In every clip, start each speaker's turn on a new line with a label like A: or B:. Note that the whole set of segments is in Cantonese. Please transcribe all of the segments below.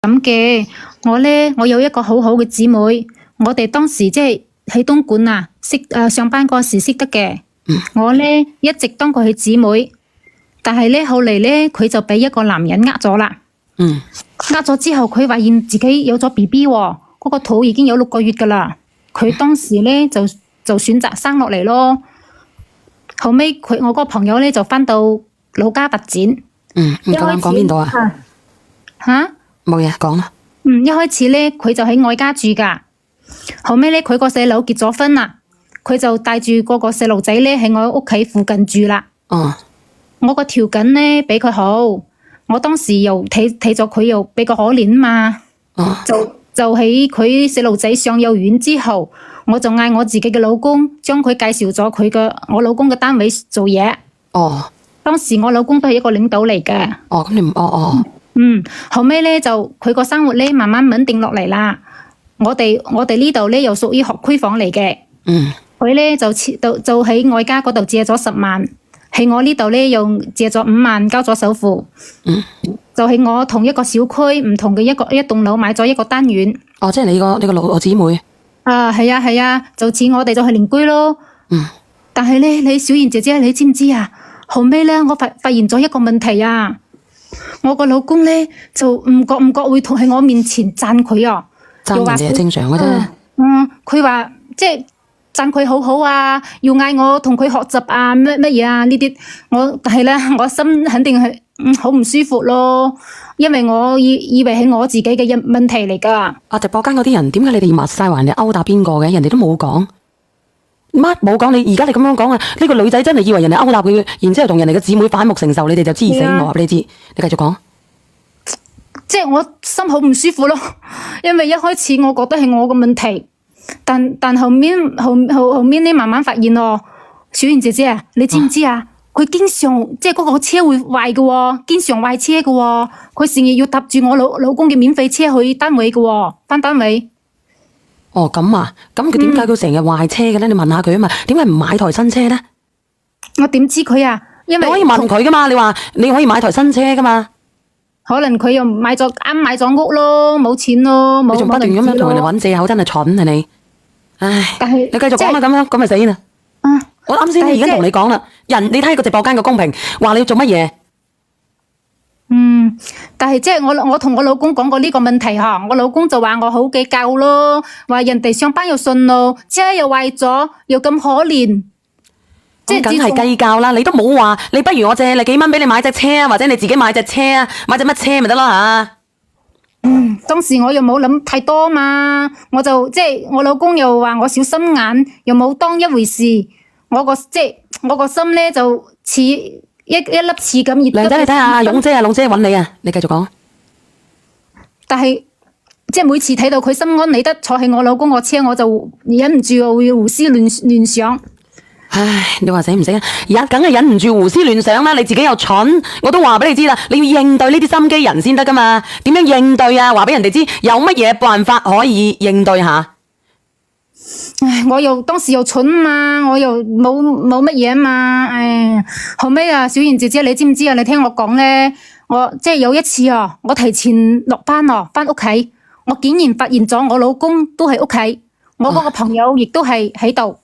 A: 咁嘅，我有一個好好嘅姊妹，我哋當時即係喺東莞啊，上班嗰時識得嘅。我一直當佢係姊妹，但係後嚟佢就俾一個男人呃咗啦。呃咗之後，佢發現自己有咗 BB 喎，嗰個肚已經有6個月噶啦。佢當時就選擇生落嚟咯。後尾我嗰個朋友就翻到老家發展。
B: 唔夠膽講邊度啊？
A: 吓？
B: 冇嘢講啦。
A: 一開始佢就喺外家住噶，後尾佢個細佬結咗婚啦，佢就帶住嗰個細路仔喺我屋企附近住啦。我個條件比佢好，我當時又睇咗佢又比較可憐嘛。就喺佢細路仔上幼兒園之後，我就嗌我自己嘅老公將佢介紹咗我老公嘅單位做嘢。當時我老公都係一個領導嚟嘅。
B: 咁你唔
A: 後尾就佢個生活慢慢穩定落嚟啦。我哋呢度又屬於學區房嚟嘅。佢就喺外家嗰度借咗10萬，喺我呢度又借咗5萬交咗首付。就喺我同一個小區唔同嘅一棟樓買咗一個單元。
B: 即係你個老姊妹。
A: 係啊，就似我哋就係鄰居咯。但係你小妍姐姐，你知唔知啊？後尾我發現咗一個問題啊！我個老公就唔覺會喺我面前讚佢啊，
B: 讚人哋係正常嘅啫。
A: 佢話即係讚佢好好啊，要嗌我同佢學習啊，乜嘢啊呢啲，但係我心肯定係好唔舒服咯，因為我以為係我自己嘅問題嚟噶。
B: 直播間嗰啲人，點解你哋要抹晒話人哋勾搭邊個嘅？人哋都冇講。乜冇講？你而家你咁樣講啊？呢個女仔真係以為人哋勾搭佢，然之後同人哋嘅姊妹反目成仇，你哋就黐死我話俾你知。你繼續講。
A: 即係我心好唔舒服咯，因為一開始我覺得係我嘅問題，但後面慢慢發現咯，小妍姐姐啊，你知唔知啊？佢經常即係嗰個車會壞嘅，經常壞車嘅，佢成日要搭住我老公嘅免費車去單位嘅，返單位。
B: 咁啊，咁佢點解佢成日壞車嘅咧？你問下佢啊嘛，點解唔買台新車咧？
A: 我點知佢啊？因為
B: 你可以問佢噶嘛，你話你可以買台新車噶嘛？
A: 可能佢又買咗屋咯，冇錢咯，冇。
B: 你仲不斷咁樣同人哋搵借口，真係蠢啊你！唉，但係你繼續講啦，咁樣咁咪死啦！我啱先已經同你講啦，你睇個直播間嘅公屏，話你要做乜嘢？
A: 但係即係我同我老公講過呢個問題吓，我老公就話我好計較咯，話人哋上班又順路，車又壞咗，又咁可憐，
B: 即係梗係計較啦。你都冇話，你不如我借你幾蚊俾你買隻車啊，或者你自己買隻車啊，買隻乜車咪得咯吓。
A: 當時我又冇諗太多嘛，我就即係我老公又話我小心眼，又冇當一回事，我個心就似一粒刺咁熱。
B: 靚仔，你睇下勇姐啊，龍姐揾你啊，你繼續講。
A: 但係即係每次睇到佢心安理得坐喺我老公個車，我就忍唔住會胡思亂想。
B: 唉，你話死唔死啊？梗係忍唔住胡思亂想啦！你自己又蠢，我都話俾你知啦，你要應對呢啲心機人先得噶嘛？點樣應對啊？話俾人哋知有乜嘢辦法可以應對下？
A: 唉，我當時又蠢嘛，我又冇乜嘢嘛，唉，後尾啊，小妍姐姐，你知唔知啊？你聽我講我即係有一次啊，我提前落班翻屋企，我竟然發現咗我老公都喺屋企，我嗰個朋友亦都係喺度，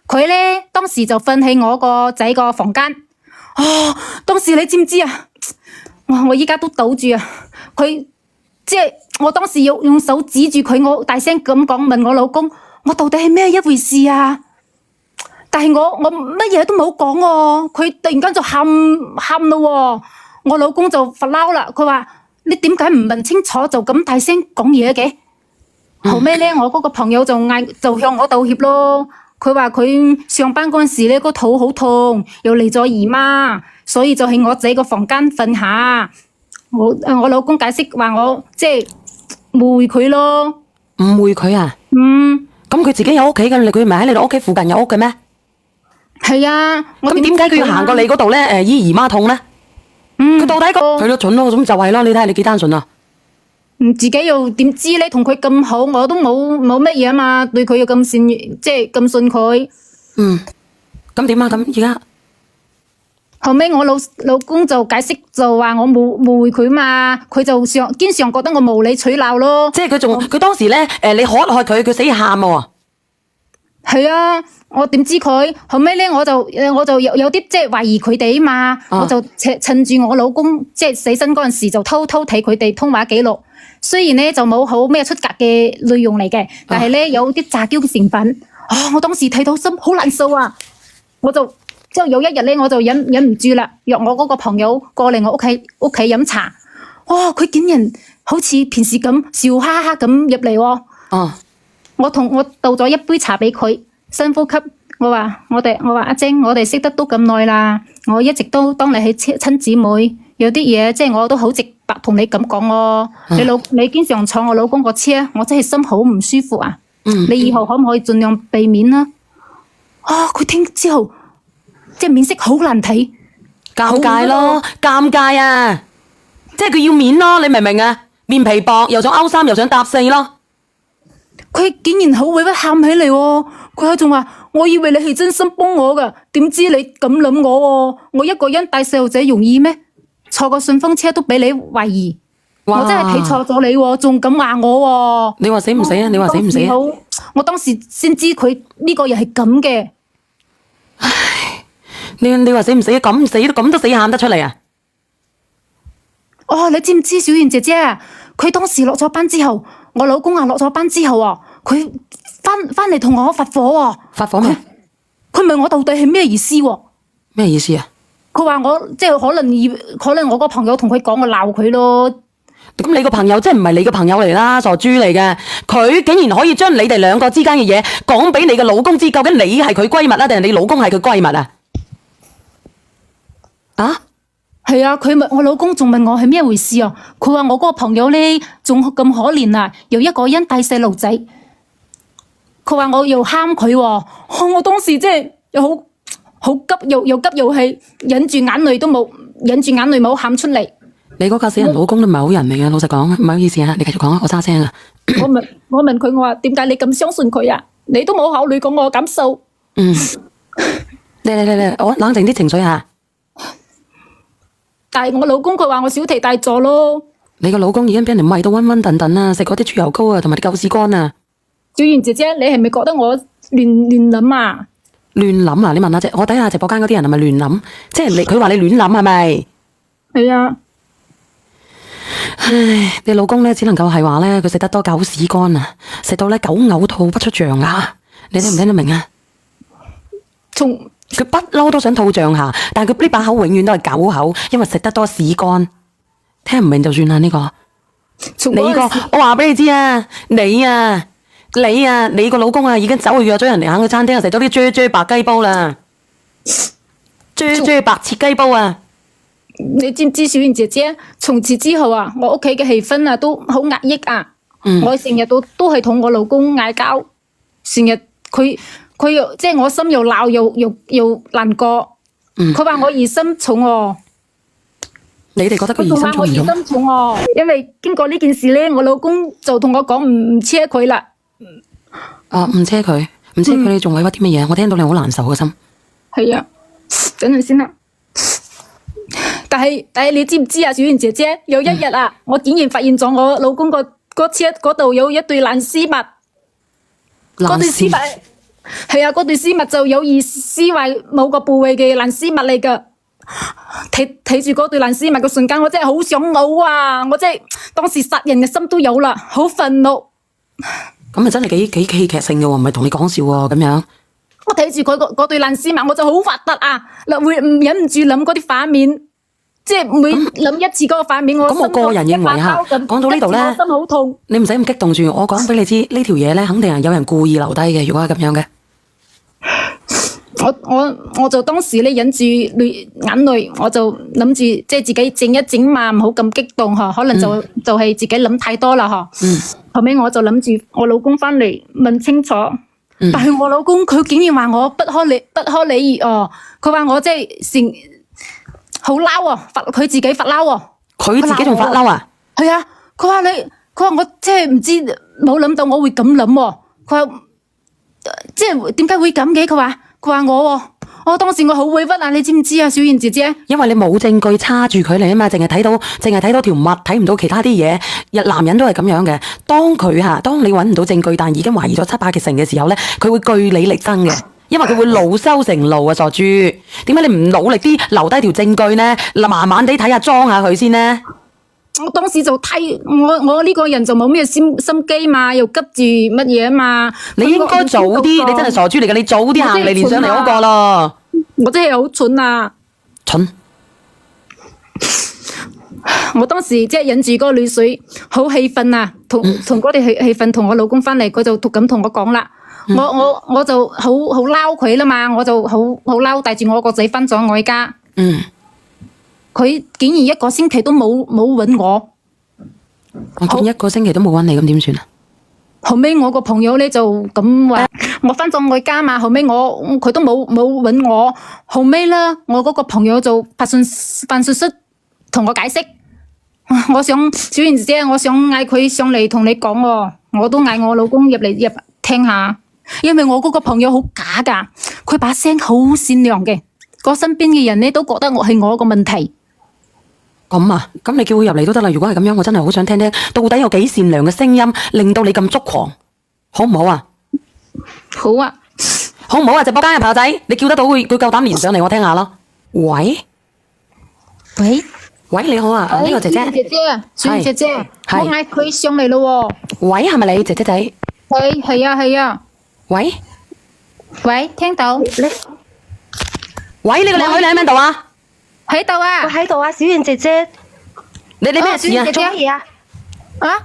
A: 佢當時就瞓喺我個仔個房間。當時你知唔知啊？我依家都堵住啊！佢即係我當時要用手指住佢，我大聲咁講問我老公。我到底係咩一回事啊？但係我乜嘢都冇講喎，佢突然間就喊咯，我老公就發嬲啦，佢話你點解唔問清楚就咁大聲講嘢嘅？後尾我嗰個朋友就向我道歉咯，佢話佢上班嗰陣時個肚好痛，又嚟咗姨媽，所以就喺我仔個房間瞓下。我老公解釋話我即係誤會佢咯。
B: 誤會佢啊？咁佢自己有屋企嘅，佢唔係喺你哋屋企附近有屋嘅咩？
A: 係啊，
B: 咁點解佢要行過你嗰度咧？醫姨媽痛咧？佢到底佢都蠢咯，咁就係咯。你睇下你幾單純啊？
A: 自己又點知咧？同佢咁好，我都冇乜嘢啊嘛，對佢又咁善，即係咁信佢。
B: 咁點啊？咁而家
A: 後尾我老公就解釋就話我冇誤會佢嘛，佢就經常覺得我無理取鬧咯。
B: 即係佢當時咧，你喝佢，佢死喊喎。
A: 係啊，我點知佢後尾咧，我就有啲即係懷疑佢哋啊嘛，我就趁住我老公即係死身嗰陣時，就偷睇佢哋通話記錄。雖然咧就冇好咩出格嘅內容嚟嘅，但係咧有啲詐嬌嘅成分。我當時睇到心好難受啊，我就之後有一日咧，我就忍唔住啦，約我嗰個朋友過嚟我屋企飲茶。佢竟然好似平時咁笑哈哈咁入嚟喎。我倒咗一杯茶俾佢，深呼吸。我話阿晶，我哋識得都咁耐啦，我一直都當你係親姊妹，有啲嘢即係我都好直白同你咁講喎。你經常坐我老公個車，我真係心好唔舒服啊。你以後可唔可以盡量避免啊？佢聽之後即係面色好難睇，
B: 尷尬咯，尷尬啊！即係佢要面咯，你明唔明啊？面皮薄，又想勾三，又想搭四咯。
A: 佢竟然好委屈喊起嚟喎！佢仲話：我以為你係真心幫我噶，點知你咁諗我喎？我一個人帶細路仔容易咩？坐個順風車都俾你懷疑，我真係睇錯咗你喎，仲咁話我喎！
B: 你話死唔死啊？你話死唔死啊？
A: 我當時先知佢呢個人係咁嘅。
B: 唉，你話死唔死啊？咁都死喊得出嚟啊！
A: 你知唔知小燕姐姐啊？佢當時落咗班之後，我老公落咗班之後佢翻嚟同我發火喎。
B: 發火咩？
A: 佢問我到底係咩意思喎？
B: 咩意思啊？
A: 佢話我即係可能我個朋友同佢講，我鬧佢咯。
B: 咁你個朋友即係唔係你個朋友嚟啦，傻豬嚟嘅。佢竟然可以將你哋兩個之間嘅嘢講俾你嘅老公知，究竟你係佢閨蜜啊，定係你老公係佢閨蜜啊？
A: 係啊，我老公仲問我係咩回事啊？佢話我嗰個朋友咧仲咁可憐啊，又一個人帶細路仔。佢話我又喊佢喎，我當時即係又好急，又急又氣，忍住眼淚冇喊出嚟。
B: 你嗰個死人老公都唔係好人嚟嘅，老實講，唔好意思啊，你繼續講啊，我揸聲啊。
A: 我問佢，我話點解你咁相信佢啊？你都冇考慮過我嘅感受。
B: 嚟，我冷靜啲情緒下。
A: 但係我老公佢話我小題大做咯。
B: 你個老公已經俾人哋迷到暈暈頓頓啦，食嗰啲豬油膏啊，同埋啲狗屎乾啊。
A: 小妍姐姐，你係咪覺得我亂諗啊？
B: 亂諗啊！你問下我睇下直播間嗰啲人係咪亂諗？即係佢話你亂諗係咪？
A: 係啊。
B: 唉，你老公咧只能夠係話咧，佢食得多狗屎乾啊，食到咧狗嘔吐不出象牙。你聽唔聽得明啊？佢不嬲都想吐象牙，但係佢呢把口永遠都係狗口，因為食得多屎乾。聽唔明就算啦，呢個。我話俾你知啊，你個老公啊，已經走去約咗人嚟行個餐廳，食咗啲啫白雞煲啦，啫白切雞煲啊！
A: 你知唔知小燕姐姐？從此之後啊，我屋企嘅氣氛啊都好壓抑啊。我成日都係同我老公嗌交，成日佢又即係我心又鬧又難過。佢話我疑心重喎。
B: 你哋覺得佢疑心重唔重？
A: 我疑心重喎，因為經過呢件事咧，我老公就同我講唔車佢啦。
B: 唔車佢，你仲委屈啲乜嘢？我聽到你好難受嘅心。係
A: 啊，等陣先啦。但係你知唔知啊，小燕姐姐，有一日啊，我竟然發現咗我老公個車嗰度有一對爛絲襪。嗰對絲襪係啊，嗰對絲襪就有意撕壞某個部位嘅爛絲襪嚟噶。睇住嗰對爛絲襪嘅瞬間，我真係好想嘔啊！我真係當時殺人嘅心都有啦，好憤怒。
B: 咁啊，真係幾戲劇性嘅喎，唔係同你講笑喎，咁樣。
A: 我睇住佢嗰對爛絲襪，我就好發達啊！會忍唔住諗嗰啲畫面，即係每諗一次嗰個畫面，我
B: 個人認為嚇，講到呢度咧，
A: 我心好痛。
B: 你唔使咁激動住，我講俾你知，呢條嘢咧肯定係有人故意留低嘅。如果係咁樣嘅，
A: 我就當時咧忍住眼淚，我就諗住即係自己靜一靜嘛，唔好咁激動嗬，可能就係自己諗太多啦嗬。後尾我就諗住我老公翻嚟問清楚。但係我老公佢竟然話我不可理喻哦，佢話我即係好嬲啊，佢自己發嬲啊，
B: 佢自己仲發嬲啊？
A: 係啊，佢話我即係唔知冇諗到我會咁諗喎，佢話即係點解會咁嘅？佢話我我當時我好委屈啊，你知唔知啊，小燕姐姐？
B: 因為你冇證據叉住佢嚟啊嘛，淨係睇到條襪，睇唔到其他啲嘢。男人都係咁樣嘅，當你揾唔到證據，但已經懷疑咗70%嘅時候咧，佢會據理力爭嘅，因為佢會惱羞成怒啊，傻豬！點解你唔努力啲留低條證據呢？慢慢地睇下裝下佢先呢？
A: 我當時就睇我呢個人就冇咩心機嘛，又急住乜嘢啊嘛。
B: 你應該早啲，你真係傻豬嚟嘅，你早啲行嚟連上嚟嗰個咯。
A: 我真係好蠢啊！
B: 蠢！
A: 我當時即係忍住嗰個淚水，好氣憤啊！同嗰啲氣憤，同我老公翻嚟，佢就咁同我講啦。我就好嬲佢啦嘛，我就好嬲，帶住我個仔翻咗我家。佢竟然一個星期都冇搵我，
B: 我見一個星期都冇搵你，咁點算啊？
A: 後尾我個朋友咧就咁話，我翻咗我家嘛，後尾佢都冇搵我，後尾咧我嗰個朋友就發信息同我解釋，我想小燕姐姐，我想嗌佢上嚟同你講喎，我都嗌我老公入聽下，因為我嗰個朋友好假噶，佢把聲好善良嘅，我身邊嘅人咧都覺得我係我個問題。
B: 咁啊，咁你叫佢入嚟都得啦。如果係咁樣，我真係好想聽聽到底有幾善良嘅聲音，令到你咁捉狂，好唔好啊？
A: 好啊，
B: 好唔好啊？直播間嘅朋友仔，你叫得到佢夠膽連上嚟我聽下咯。喂，你好啊，呢個姐姐，
A: 小燕姐姐，我嗌佢上嚟咯喎。
B: 喂，係咪你姐姐仔？
A: 係啊。喂，聽到？
B: 喂，呢個靚女你喺邊度啊？
A: 喺度啊！
C: 我喺度啊，小燕姐姐。
B: 你咩事啊？
C: 做乜嘢啊？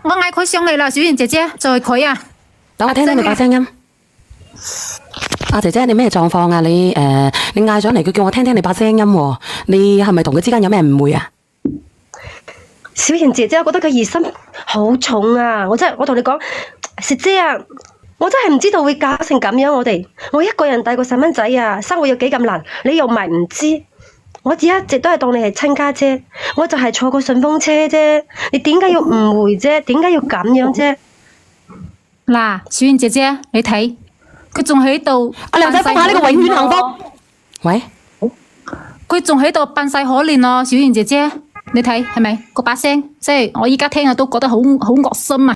A: 我嗌佢上嚟啦，小燕姐姐，就係佢啊！
B: 等我聽聽你把聲音。阿姐姐，你咩狀況啊？你嗌上嚟，佢叫我聽聽你把聲音喎。你係咪同佢之間有咩誤會啊？
C: 小燕姐姐，我覺得佢疑心好重啊！我同你講，姐姐啊，我真係唔知道會搞成咁樣。我一個人帶個細蚊仔啊，生活有幾咁難，你又唔係唔知。我只一直都係當你係親家姐，我就係坐過順風車啫。你點解要誤會啫？點解要咁樣啫？
A: 嗱，小燕姐姐，你睇，佢仲喺度。
B: 阿靚仔，放下呢個永遠幸福。喂，
A: 佢仲喺度扮晒可憐咯，小燕姐姐，你睇係咪？嗰把聲，即係我依家聽啊都覺得好惡心啊！